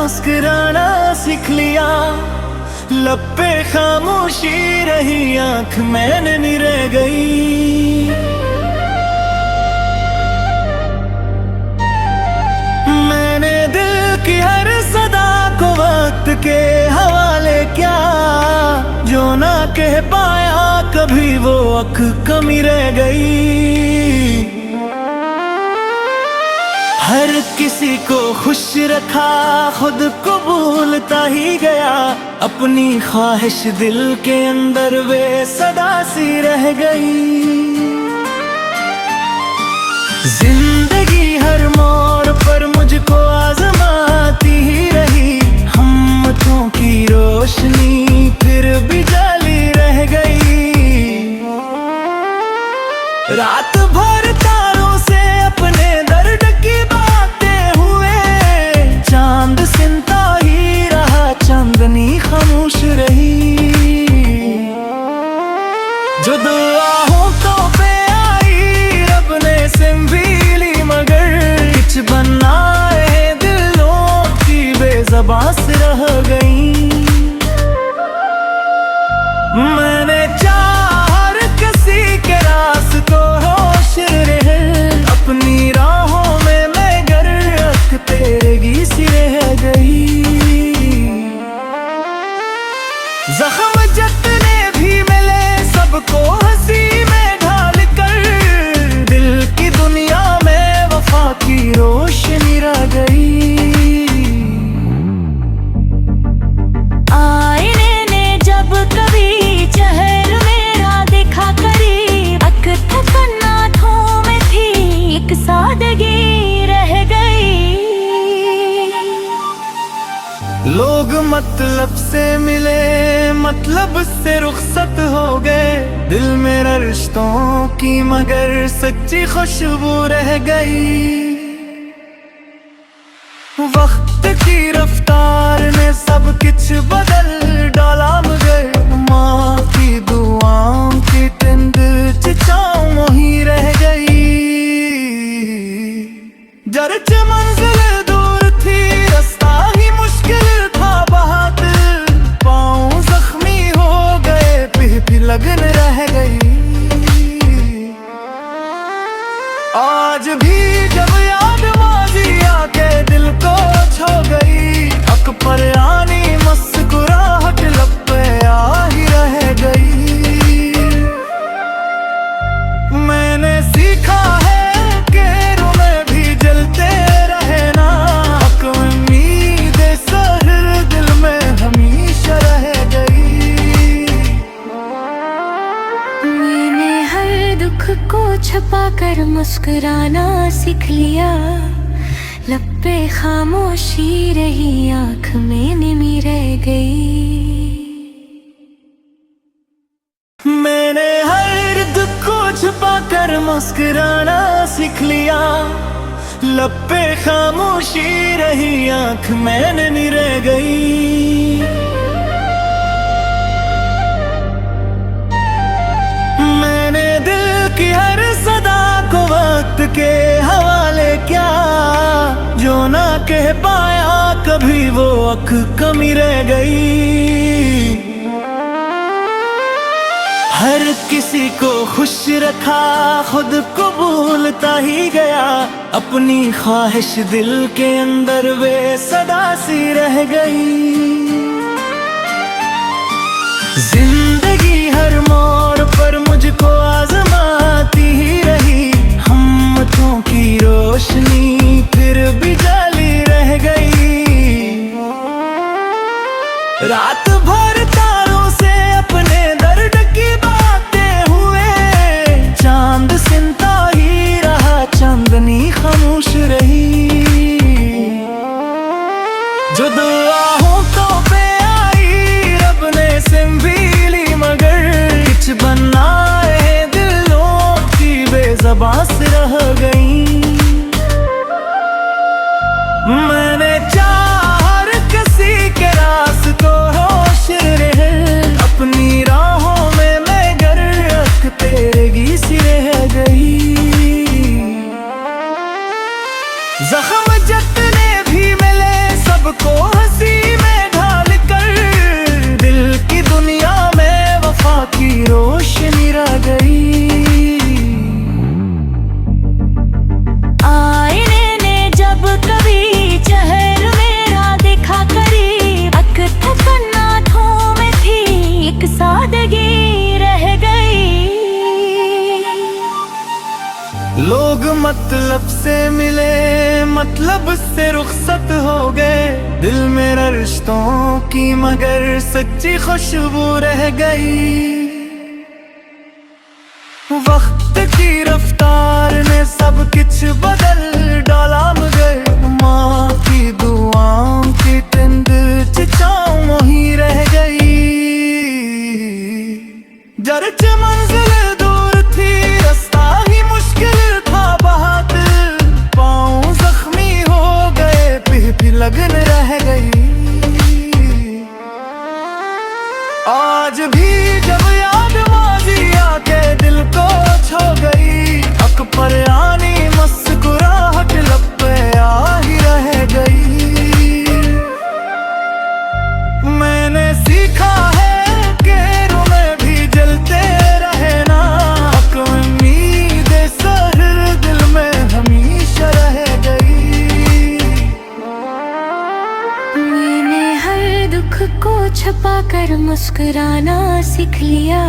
मुस्कुराना सीख लिया। लब पे खामोशी रही, आंख मैंने नहीं रह गई। मैंने दिल की हर सदा को वक्त के हवाले किया। जो ना कह पाया कभी वो अख कमी रह गई। हर किसी को खुश रखा, खुद को भूलता ही गया। अपनी ख्वाहिश दिल के अंदर वे सदा सी रह गई। जिंदगी हर मोड़ पर मुझको आजमाती ही रही। हिम्मतों की रोशनी फिर भी जाली रह गई। रात भर तारों से अपने दर्द की बातें हुए। चांद सिमटा ही रहा, चांदनी खामोश रही। जो दुआ होठों पे आई रब ने सिंबीली, मगर कुछ बनाए दिलों की बेज़बां से रह गई। मैंने चार किसी के रास्तों होश रहे। अपनी राहों में मैं गर रख तेरे सी रह गई। जख्म जितने भी मिले सबको हंसी में ढाल कर। दिल की दुनिया में वफा की रोशनी रह गई। आईने ने जब कभी चेहरा मेरा देखा करीब, अक थकन्नाथों में थी एक सादगी रह गई। लोग मतलब से मिले, मतलब से रुखसत हो गए। दिल मेरा रिश्तों की मगर सच्ची खुशबू रह गई। वक्त की रफ्तार ने सब कुछ बदल डाला, मगर माँ की दुआओं की तिंद चिचाओं ही रह गई। जरच मंजिल दूर थी, रास्ता ही मुश्किल था बहुत। पाँव जख्मी हो गए, भी लगन रह गई। आज भी जब याद माजी आके दिल को छो गई। अक पर आनी मुस्कुराहट लब पे आ ही रह गई। मैंने सीखा है कि रूह भी जलते रहे ना। अक उम्मीद सहर दिल में हमेशा रह गई। मैंने हर दुख को छुपा कर मुस्कुराना सीख लिया। लब पे खामोशी रही, आंख में निमी रह गई। मैंने हर दुख को छुपा कर मुस्कुराना सीख लिया। लब पे खामोशी रही, आंख में नहीं रह गई। मैंने दिल की हर सदा को वक्त के हवाले किया। जो ना कह पाया कभी वो अख कमी रह गई। हर किसी को खुश रखा, खुद को भूलता ही गया। अपनी ख्वाहिश दिल के अंदर वे सदा सी रह गई। जिंदगी हर मोड़ पर मुझको आजमाती ही रही। हिम्मतों की रोशनी फिर भी जाली रह गई। रात भर तारों से अपने दर्द की बातें हुए। चांद सिमटा ही रहा, चांदनी खामोश रही। जो दुआ होठों पे आई रब ने सिंबीली, मगर कुछ बनाए दिलों की बेज़बां से रह गई। मैंने चार किसी के रास्तों होश रहे। अपनी राहों में मैं गर रख तेरे सी रह गई। जख्म जितने भी मिले सबको मतलब से मिले, मतलब से रुखसत हो गए। दिल मेरा रिश्तों की मगर सच्ची खुशबू रह गई। वक्त की रफ्तार ने सब कुछ बदल डाला, मगर माँ की दुआओं की तिंद चिचाओं मोही रह गई। जरच मंजिल दूर थी, रास्ता ही मुश्किल था बहुत। पाँव जख्मी हो गए, पीठ लगन रह गई। आज भी जब याद माजी आके दिल को छो गई, अकबर आनी मुस्कुराहट लब पे आ ही रह गई। मैंने सीखा है कि रूह में भी जलते रहे ना, हक उम्मीद सहर दिल में हमेशा रह गई। मैंने हर दुख को छुपा कर मुस्कुराना सीख लिया।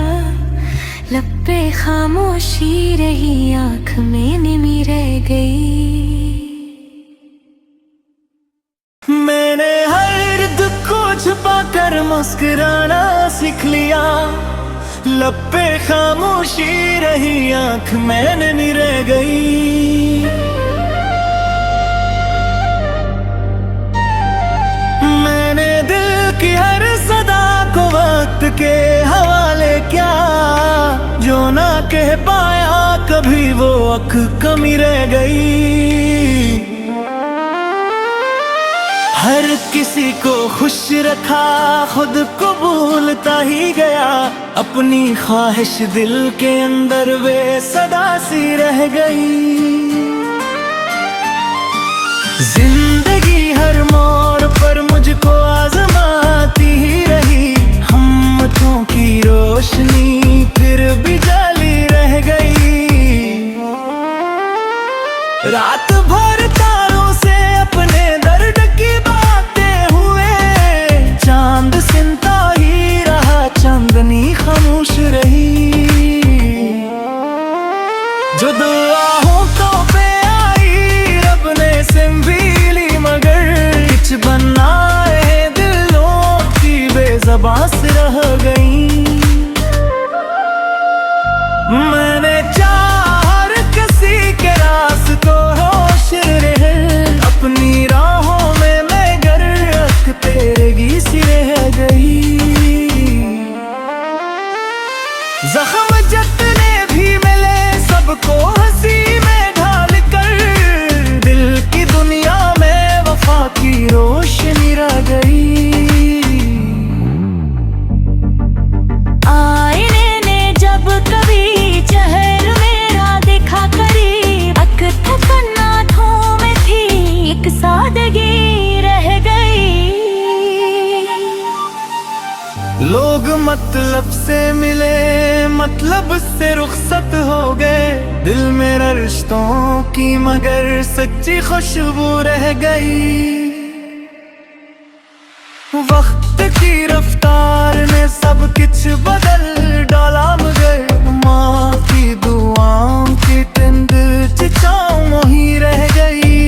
लब पे खामोशी रही, आँख में निमी रह गई। मैंने हर दुख को छुपा कर मुस्कुराना सीख लिया। लब पे खामोशी रही, आँख में निमी रह गई। मैंने दिल की हर सदा को वक्त के हवाले किया, जो ना कह पाया कभी वो अख कमी रह गई। हर किसी को खुश रखा, खुद को भूलता ही गया। अपनी ख्वाहिश दिल के अंदर वे सदा सी रह गई। जिंदगी हर मोड़ पर मुझको आजमाती ही रही। हिम्मतों की रोशनी फिर भी जाली रह गई। रात भर तारों से अपने दर्द की बातें हुए, चांद सिमटा ही रहा, चांदनी खामोश रही। जो दुआओं तो पे आई रब ने सिम ली, मगर कुछ बनाए दिलों की बेज़बां से रह गई। मैंने चार किसी के रास्तों रोशन रहे, अपनी राहों में मैं गर्क तेरे सी रह गई। जख्म जितने भी मिले सबको हंसी में ढाल कर, दिल की दुनिया में वफा की रोशनी रह गई। आईने ने जब कभी चेहरा मेरा देखा करीब, अक थकन्नाठों में थी एक सादगी रह गई। लोग मतलब से मिले, मतलब से रुखसत हो गए। दिल मेरा रिश्तों की मगर सच्ची खुशबू रह गई। वक्त की रफ्तार ने सब कुछ बदल डाला, मगर माँ की दुआओं की तिंद चिचाओं मोही रह गई।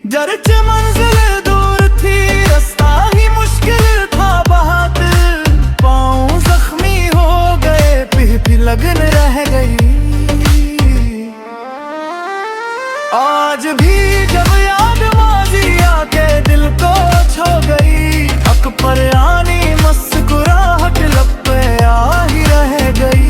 जरच मंजिल दूर थी, रास्ता ही मुश्किल था बहुत। पाँव जख्मी हो गए, पीठ लगन रह गई। आज भी जब याद माजी आके दिल को छो गई, अकबर आनी मुस्कुराहट लब पे आ ही रह गई।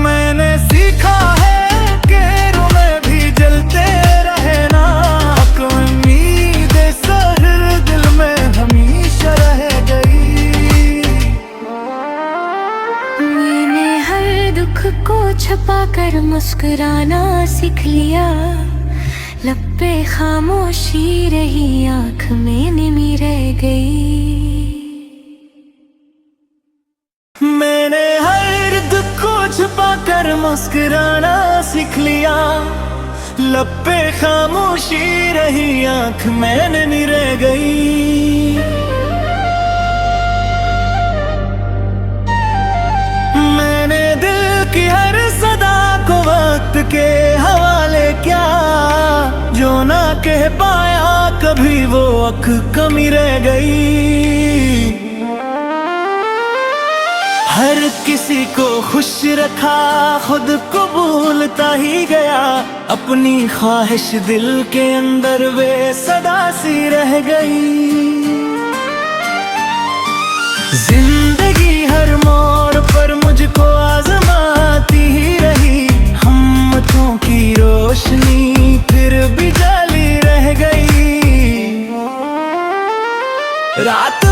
मैंने सीखा है कि रूह में भी जलते रहे ना, हक उम्मीद सहर दिल में हमेशा रह गई। मैंने हर दुख को छुपा कर मुस्कुराना सीख लिया। लब पे खामोशी रही, आँख में निमी रह गई। मैंने हर दुख को छुपा कर मुस्कुराना सीख लिया। लब पे खामोशी रही, आँख में निमी रह गई। मैंने दिल की हर सदा को वक्त के हवाले क्या, जो ना कह पाया कभी वो अख कमी रह गई। हर किसी को खुश रखा खुद को भूलता ही गया, अपनी ख्वाहिश दिल के अंदर वे सदा सी रह गई। जिंदगी हर मोड़ पर मुझको आजमाती ही रही, हिम्मतों की रोशनी फिर भी जाली रह गई। रात